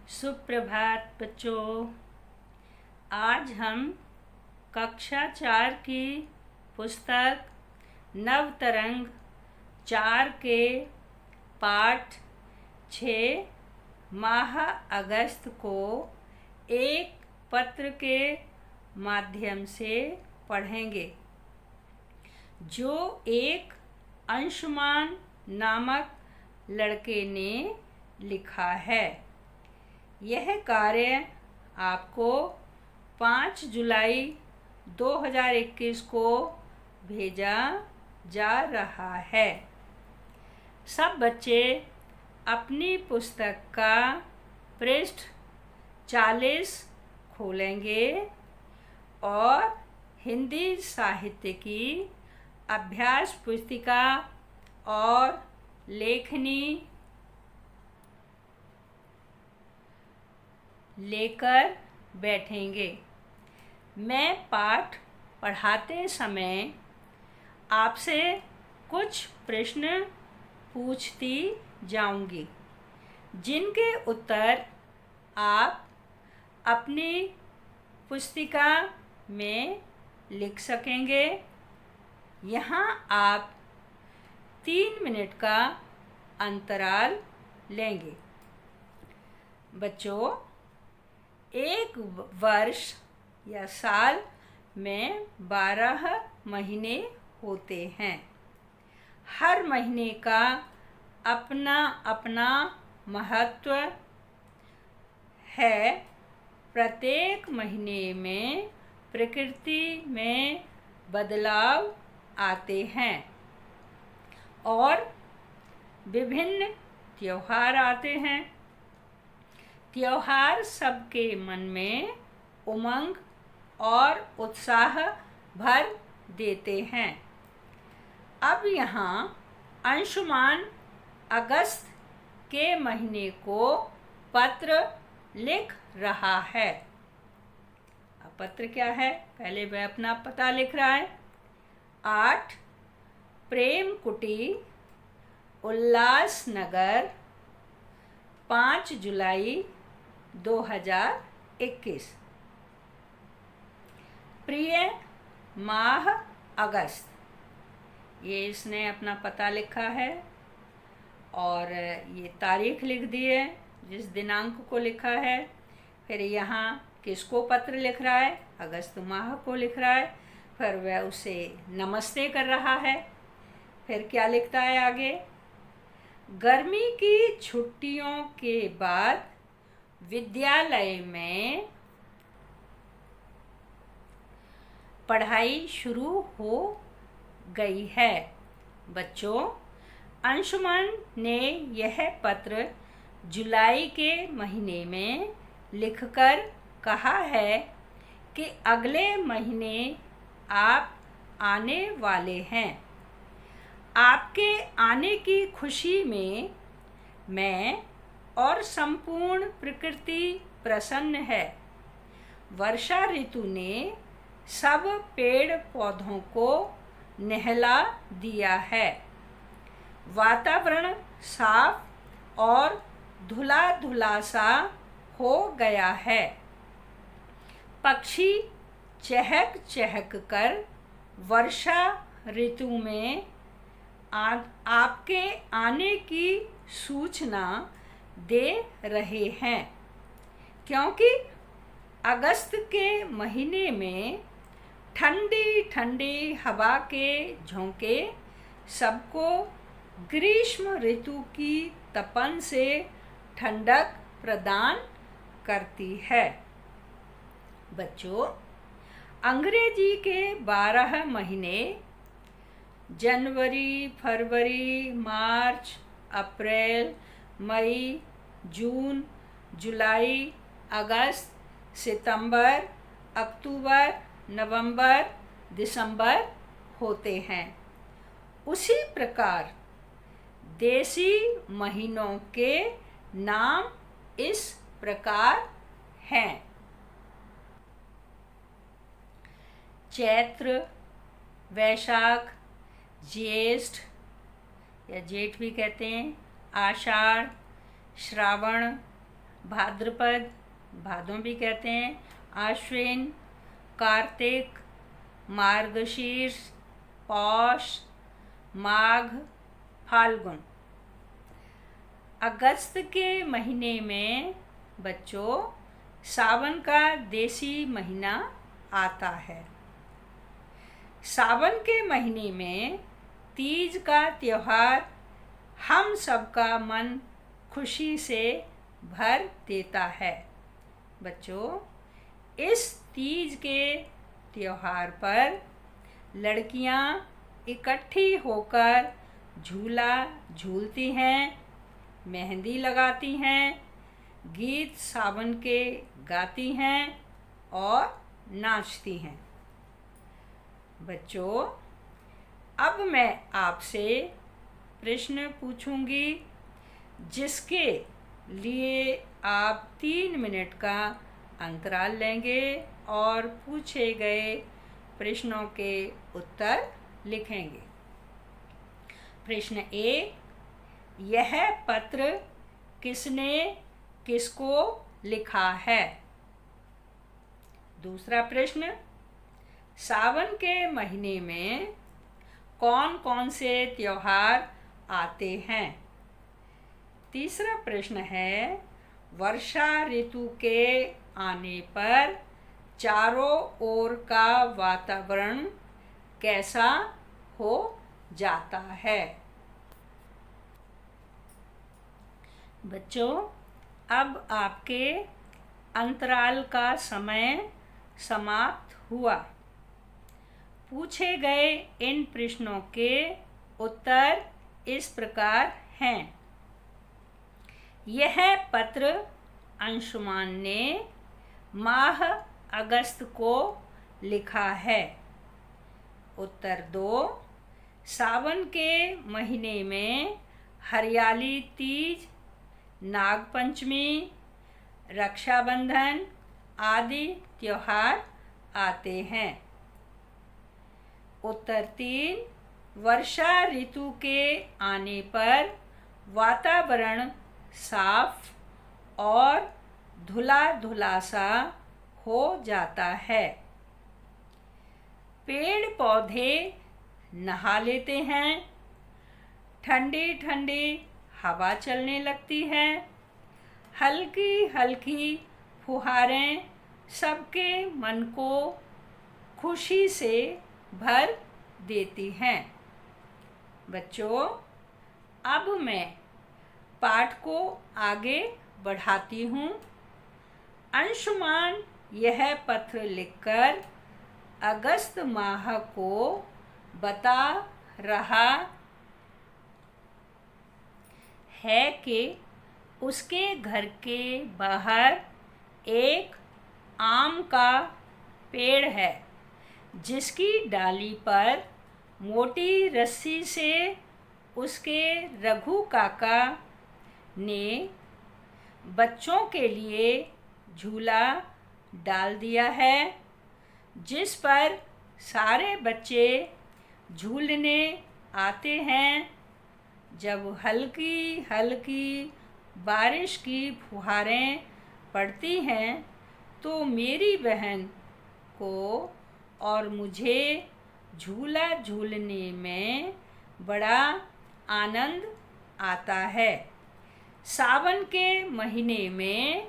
सुप्रभात बच्चों। आज हम कक्षा 4 की पुस्तक नवतरंग 4 के पाठ 6 माह अगस्त को एक पत्र के माध्यम से पढ़ेंगे, जो एक अंशुमान नामक लड़के ने लिखा है। यह कार्य आपको 5 जुलाई 2021 को भेजा जा रहा है। सब बच्चे अपनी पुस्तक का पृष्ठ 40 खोलेंगे और हिंदी साहित्य की अभ्यास पुस्तिका और लेखनी लेकर बैठेंगे। मैं पाठ पढ़ाते समय आपसे कुछ प्रश्न पूछती जाऊंगी, जिनके उत्तर आप अपनी पुस्तिका में लिख सकेंगे। यहाँ आप 3 मिनट का अंतराल लेंगे। बच्चों, एक वर्ष या साल में 12 महीने होते हैं। हर महीने का अपना अपना महत्व है। प्रत्येक महीने में प्रकृति में बदलाव आते हैं और विभिन्न त्योहार आते हैं। त्योहार सबके मन में उमंग और उत्साह भर देते हैं। अब यहाँ अंशुमान अगस्त के महीने को पत्र लिख रहा है। अब पत्र क्या है? पहले वह अपना पता लिख रहा है। 8 प्रेम कुटी, उल्लासनगर, 5 जुलाई 2021। प्रिय माह अगस्त, ये इसने अपना पता लिखा है और ये तारीख लिख दी है, जिस दिनांक को लिखा है। फिर यहाँ किसको पत्र लिख रहा है? अगस्त माह को लिख रहा है। फिर वह उसे नमस्ते कर रहा है। फिर क्या लिखता है आगे? गर्मी की छुट्टियों के बाद विद्यालय में पढ़ाई शुरू हो गई है। बच्चों, अंशुमान ने यह पत्र जुलाई के महीने में लिखकर कहा है कि अगले महीने आप आने वाले हैं। आपके आने की खुशी में मैं और संपूर्ण प्रकृति प्रसन्न है। वर्षा ऋतु ने सब पेड़ पौधों को नहला दिया है। वातावरण साफ और धुला धुला सा हो गया है। पक्षी चहक चहक कर वर्षा ऋतु में आपके आने की सूचना दे रहे हैं, क्योंकि अगस्त के महीने में ठंडी ठंडी हवा के झोंके सबको ग्रीष्म ऋतु की तपन से ठंडक प्रदान करती है। बच्चों, अंग्रेजी के 12 महीने जनवरी, फरवरी, मार्च, अप्रैल, मई, जून, जुलाई, अगस्त, सितंबर, अक्टूबर, नवंबर, दिसंबर होते हैं। उसी प्रकार देसी महीनों के नाम इस प्रकार हैं: चैत्र, वैशाख, ज्येष्ठ या जेठ भी कहते हैं, आषाढ़, श्रावण, भाद्रपद, भादों भी कहते हैं, आश्विन, कार्तिक, मार्गशीर्ष, पौष, माघ, फाल्गुन। अगस्त के महीने में बच्चों सावन का देसी महीना आता है। सावन के महीने में तीज का त्योहार हम सबका मन खुशी से भर देता है। बच्चों, इस तीज के त्योहार पर लड़कियां इकट्ठी होकर झूला झूलती हैं, मेहंदी लगाती हैं, गीत सावन के गाती हैं और नाचती हैं। बच्चों, अब मैं आपसे प्रश्न पूछूंगी जिसके लिए आप 3 मिनट का अंतराल लेंगे और पूछे गए प्रश्नों के उत्तर लिखेंगे। प्रश्न 1, यह पत्र किसने किसको लिखा है? दूसरा प्रश्न, सावन के महीने में कौन कौन से त्योहार आते हैं? तीसरा प्रश्न है, वर्षा ऋतु के आने पर चारों ओर का वातावरण कैसा हो जाता है? बच्चों, अब आपके अंतराल का समय समाप्त हुआ। पूछे गए इन प्रश्नों के उत्तर इस प्रकार हैं। यह पत्र अंशुमान ने माह अगस्त को लिखा है। उत्तर 2, सावन के महीने में हरियाली तीज, नागपंचमी, रक्षाबंधन आदि त्योहार आते हैं। उत्तर 3, वर्षा ऋतु के आने पर वातावरण साफ और धुला धुला सा हो जाता है। पेड़ पौधे नहा लेते हैं, ठंडी ठंडी हवा चलने लगती है, हल्की हल्की फुहारें सबके मन को खुशी से भर देती हैं। बच्चों, अब मैं पाठ को आगे बढ़ाती हूँ। अंशुमान यह पत्र लिखकर अगस्त माह को बता रहा है कि उसके घर के बाहर एक आम का पेड़ है जिसकी डाली पर मोटी रस्सी से उसके रघु काका ने बच्चों के लिए झूला डाल दिया है, जिस पर सारे बच्चे झूलने आते हैं। जब हल्की हल्की बारिश की फुहारें पड़ती हैं तो मेरी बहन को और मुझे झूला झूलने में बड़ा आनंद आता है। सावन के महीने में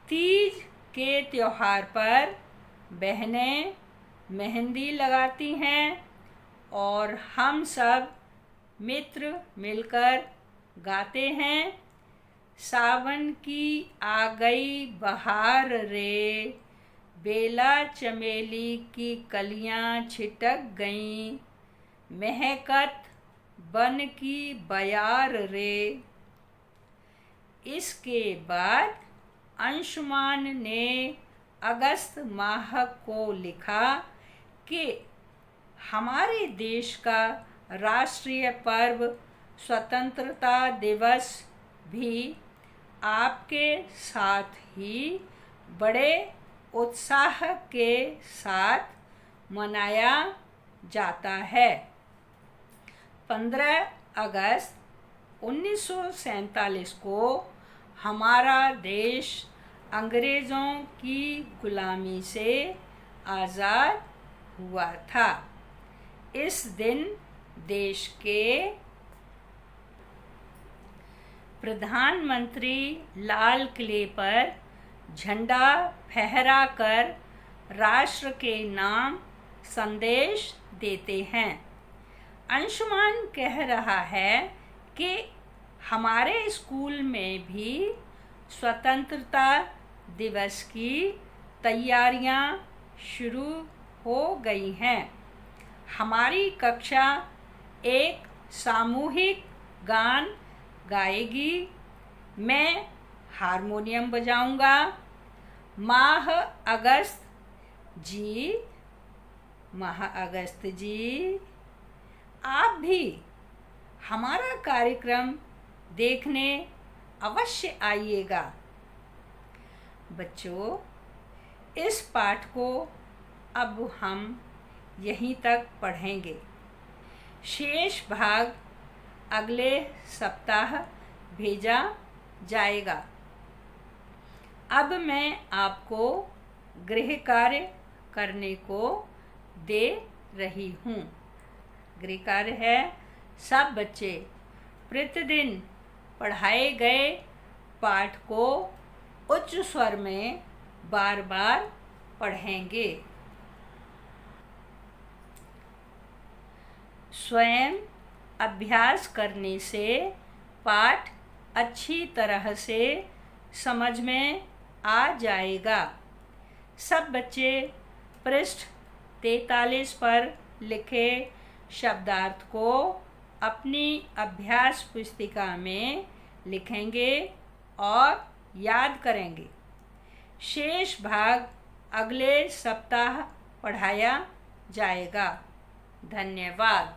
तीज के त्योहार पर बहनें मेहंदी लगाती हैं और हम सब मित्र मिलकर गाते हैं, सावन की आ गई बहार रे, बेला चमेली की कलियां छिटक गईं, महकत बन की बयार रे। इसके बाद अंशुमान ने अगस्त माह को लिखा कि हमारे देश का राष्ट्रीय पर्व स्वतंत्रता दिवस भी आपके साथ ही बड़े उत्साह के साथ मनाया जाता है। 15 अगस्त 1947 को हमारा देश अंग्रेज़ों की गुलामी से आज़ाद हुआ था। इस दिन देश के प्रधानमंत्री लाल किले पर झंडा फहराकर राष्ट्र के नाम संदेश देते हैं। अंशुमान कह रहा है कि हमारे स्कूल में भी स्वतंत्रता दिवस की तैयारियां शुरू हो गई हैं। हमारी कक्षा एक सामूहिक गान गाएगी। मैं हारमोनियम बजाऊंगा। माह अगस्त जी आप भी हमारा कार्यक्रम देखने अवश्य आइएगा। बच्चों, इस पाठ को अब हम यहीं तक पढ़ेंगे। शेष भाग अगले सप्ताह भेजा जाएगा। अब मैं आपको गृह कार्य करने को दे रही हूँ। गृह कार्य है, सब बच्चे प्रतिदिन पढ़ाए गए पाठ को उच्च स्वर में बार बार पढ़ेंगे। स्वयं अभ्यास करने से पाठ अच्छी तरह से समझ में आ जाएगा। सब बच्चे पृष्ठ 43 पर लिखे शब्दार्थ को अपनी अभ्यास पुस्तिका में लिखेंगे और याद करेंगे। शेष भाग अगले सप्ताह पढ़ाया जाएगा। धन्यवाद।